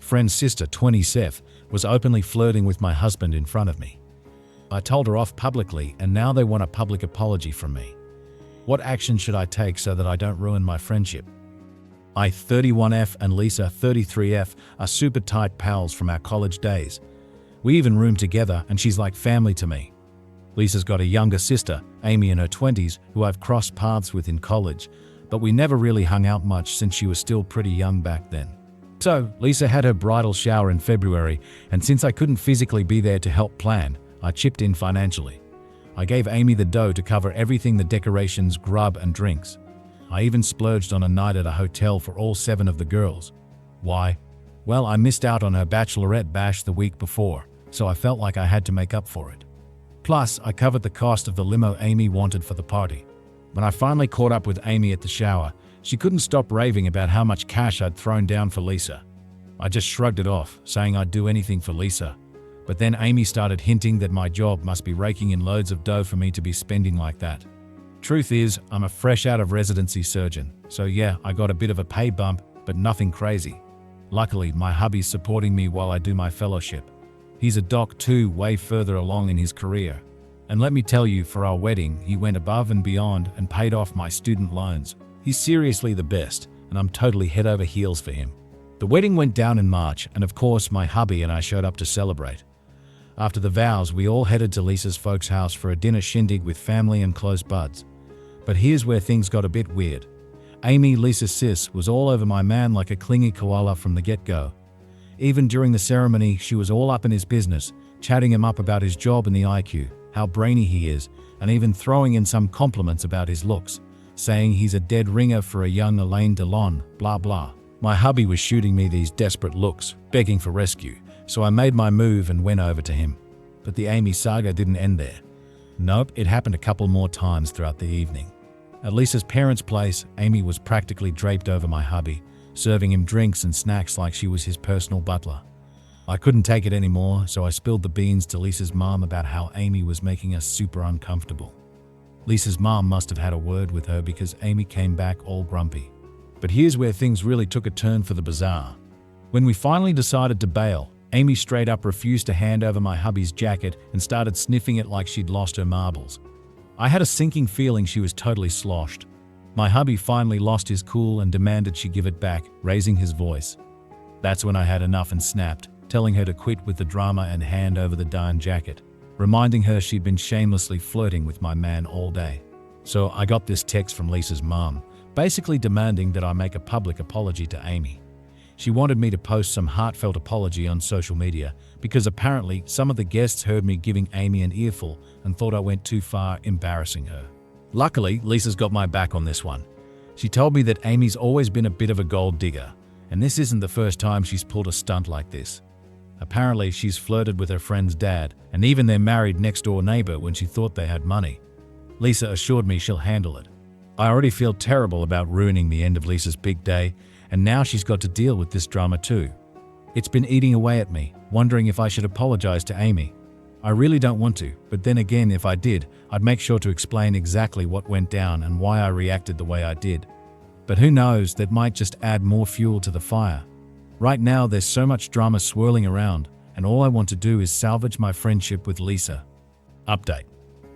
friend's sister, 20 Seth, was openly flirting with my husband in front of me. I told her off publicly, and now they want a public apology from me. What action should I take so that I don't ruin my friendship? I, 31F, and Lisa, 33F, are super tight pals from our college days. We even room together, and she's like family to me. Lisa's got a younger sister, Amy, in her 20s, who I've crossed paths with in college, but we never really hung out much since she was still pretty young back then. So, Lisa had her bridal shower in February, and since I couldn't physically be there to help plan, I chipped in financially. I gave Amy the dough to cover everything: the decorations, grub, and drinks. I even splurged on a night at a hotel for all 7 of the girls. Why? Well, I missed out on her bachelorette bash the week before, so I felt like I had to make up for it. Plus, I covered the cost of the limo Amy wanted for the party. When I finally caught up with Amy at the shower, she couldn't stop raving about how much cash I'd thrown down for Lisa. I just shrugged it off, saying I'd do anything for Lisa. But then Amy started hinting that my job must be raking in loads of dough for me to be spending like that. Truth is, I'm a fresh out of residency surgeon, so yeah, I got a bit of a pay bump, but nothing crazy. Luckily, my hubby's supporting me while I do my fellowship. He's a doc too, way further along in his career. And let me tell you, for our wedding, he went above and beyond and paid off my student loans. He's seriously the best, and I'm totally head over heels for him. The wedding went down in March, and of course my hubby and I showed up to celebrate. After the vows, we all headed to Lisa's folks' house for a dinner shindig with family and close buds. But here's where things got a bit weird. Amy, Lisa's sis, was all over my man like a clingy koala from the get-go. Even during the ceremony, she was all up in his business, chatting him up about his job and the IQ, how brainy he is, and even throwing in some compliments about his looks, saying he's a dead ringer for a young Elaine Delon, blah blah. My hubby was shooting me these desperate looks, begging for rescue, so I made my move and went over to him. But the Amy saga didn't end there. Nope, it happened a couple more times throughout the evening. At Lisa's parents' place, Amy was practically draped over my hubby, serving him drinks and snacks like she was his personal butler. I couldn't take it anymore, so I spilled the beans to Lisa's mom about how Amy was making us super uncomfortable. Lisa's mom must have had a word with her because Amy came back all grumpy. But here's where things really took a turn for the bizarre. When we finally decided to bail, Amy straight up refused to hand over my hubby's jacket and started sniffing it like she'd lost her marbles. I had a sinking feeling she was totally sloshed. My hubby finally lost his cool and demanded she give it back, raising his voice. That's when I had enough and snapped, telling her to quit with the drama and hand over the darn jacket, reminding her she'd been shamelessly flirting with my man all day. So I got this text from Lisa's mom, basically demanding that I make a public apology to Amy. She wanted me to post some heartfelt apology on social media because apparently some of the guests heard me giving Amy an earful and thought I went too far, embarrassing her. Luckily, Lisa's got my back on this one. She told me that Amy's always been a bit of a gold digger, and this isn't the first time she's pulled a stunt like this. Apparently, she's flirted with her friend's dad and even their married next-door neighbor when she thought they had money. Lisa assured me she'll handle it. I already feel terrible about ruining the end of Lisa's big day, and now she's got to deal with this drama too. It's been eating away at me, wondering if I should apologize to Amy. I really don't want to, but then again, if I did, I'd make sure to explain exactly what went down and why I reacted the way I did. But who knows, that might just add more fuel to the fire. Right now, there's so much drama swirling around, and all I want to do is salvage my friendship with Lisa. Update.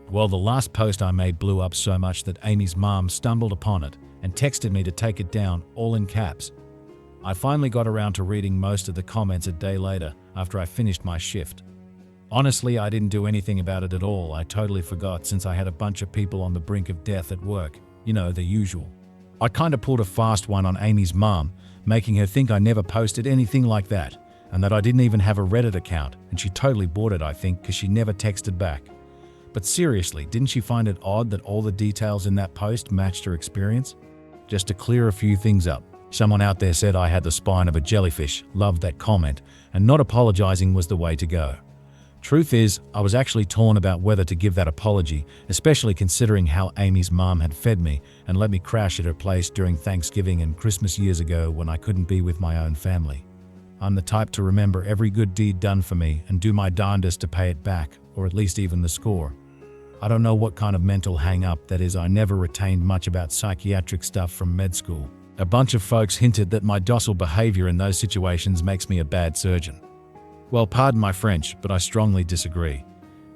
Well, the last post I made blew up so much that Amy's mom stumbled upon it and texted me to take it down, all in caps. I finally got around to reading most of the comments a day later after I finished my shift. Honestly, I didn't do anything about it at all. I totally forgot since I had a bunch of people on the brink of death at work. You know, the usual. I kinda pulled a fast one on Amy's mom, making her think I never posted anything like that, and that I didn't even have a Reddit account, and she totally bought it, I think, because she never texted back. But seriously, didn't she find it odd that all the details in that post matched her experience? Just to clear a few things up, someone out there said I had the spine of a jellyfish, loved that comment, and not apologizing was the way to go. Truth is, I was actually torn about whether to give that apology, especially considering how Amy's mom had fed me and let me crash at her place during Thanksgiving and Christmas years ago when I couldn't be with my own family. I'm the type to remember every good deed done for me and do my darndest to pay it back, or at least even the score. I don't know what kind of mental hang-up that is. I never retained much about psychiatric stuff from med school. A bunch of folks hinted that my docile behavior in those situations makes me a bad surgeon. Well, pardon my French, but I strongly disagree.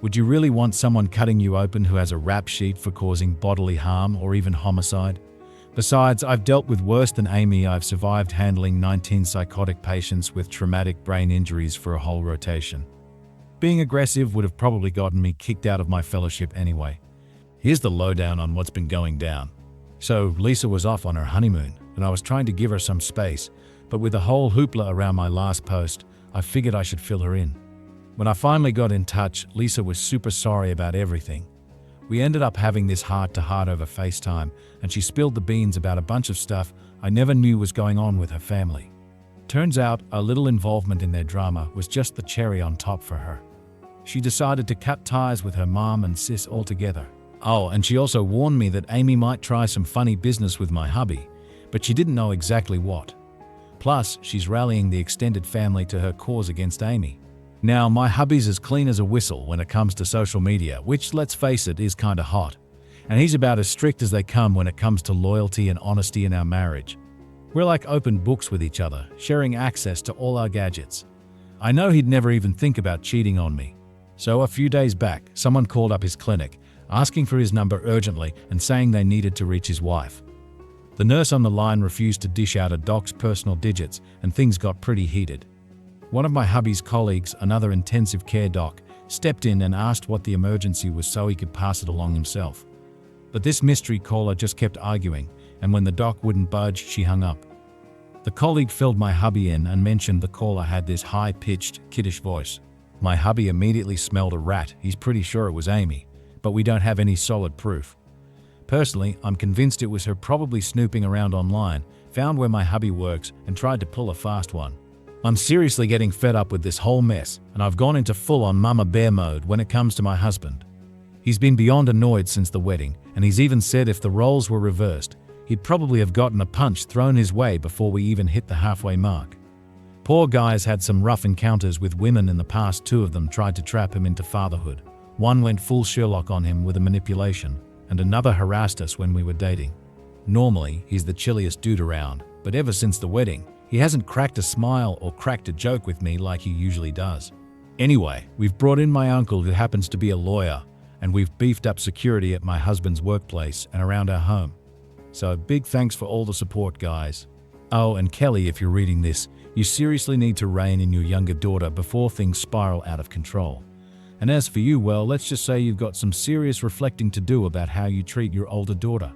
Would you really want someone cutting you open who has a rap sheet for causing bodily harm or even homicide? Besides, I've dealt with worse than Amy. I've survived handling 19 psychotic patients with traumatic brain injuries for a whole rotation. Being aggressive would have probably gotten me kicked out of my fellowship anyway. Here's the lowdown on what's been going down. So, Lisa was off on her honeymoon, and I was trying to give her some space, but with the whole hoopla around my last post, I figured I should fill her in. When I finally got in touch, Lisa was super sorry about everything. We ended up having this heart-to-heart over FaceTime, and she spilled the beans about a bunch of stuff I never knew was going on with her family. Turns out, a little involvement in their drama was just the cherry on top for her. She decided to cut ties with her mom and sis altogether. Oh, and she also warned me that Amy might try some funny business with my hubby, but she didn't know exactly what. Plus, she's rallying the extended family to her cause against Amy. Now, my hubby's as clean as a whistle when it comes to social media, which, let's face it, is kinda hot. And he's about as strict as they come when it comes to loyalty and honesty in our marriage. We're like open books with each other, sharing access to all our gadgets. I know he'd never even think about cheating on me. So a few days back, someone called up his clinic, asking for his number urgently and saying they needed to reach his wife. The nurse on the line refused to dish out a doc's personal digits, and things got pretty heated. One of my hubby's colleagues, another intensive care doc, stepped in and asked what the emergency was so he could pass it along himself. But this mystery caller just kept arguing, and when the doc wouldn't budge, she hung up. The colleague filled my hubby in and mentioned the caller had this high-pitched, kiddish voice. My hubby immediately smelled a rat. He's pretty sure it was Amy, but we don't have any solid proof. Personally, I'm convinced it was her probably snooping around online, found where my hubby works, and tried to pull a fast one. I'm seriously getting fed up with this whole mess, and I've gone into full-on mama bear mode when it comes to my husband. He's been beyond annoyed since the wedding, and he's even said if the roles were reversed, he'd probably have gotten a punch thrown his way before we even hit the halfway mark. Poor guy's had some rough encounters with women in the past. 2 of them tried to trap him into fatherhood. One went full Sherlock on him with a manipulation, and another harassed us when we were dating. Normally, he's the chilliest dude around, but ever since the wedding, he hasn't cracked a smile or cracked a joke with me like he usually does. Anyway, we've brought in my uncle who happens to be a lawyer, and we've beefed up security at my husband's workplace and around our home. So big thanks for all the support, guys. Oh, and Kelly, if you're reading this, you seriously need to rein in your younger daughter before things spiral out of control. And as for you, well, let's just say you've got some serious reflecting to do about how you treat your older daughter.